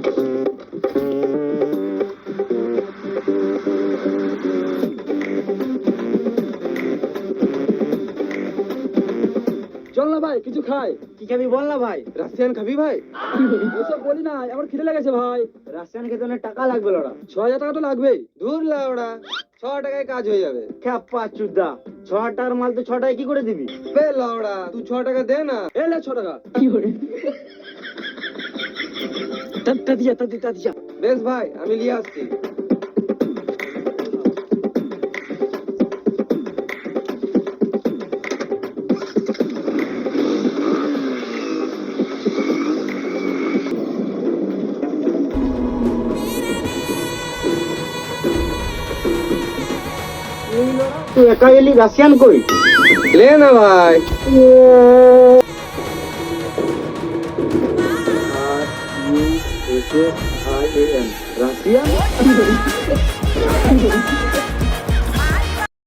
চল না ভাই কিছু খাই। কি খাবি বল না ভাই। রাশিয়ান খাবি ভাই? ওসব বলি না, আমার খিদে লেগেছে ভাই। রাশিয়ান খেতে অনেক টাকা লাগবে লড়া। 6,000 টাকা তো লাগবেই। দূর লাউড়া, 6 টাকায় কাজ হয়ে যাবে। খ্যাপা চুদা, 6 টাকার মাল তো 6 টাকায় কি করে দিবি? বে লাউড়া, তুই 6 টাকা দে না। এলে 6 টাকা। দিয়া। বেশ ভাই, আমি নিয়ে আসছি। তুই একা এলি, রাশিয়ান কই? লে না ভাই। রাশিয়ান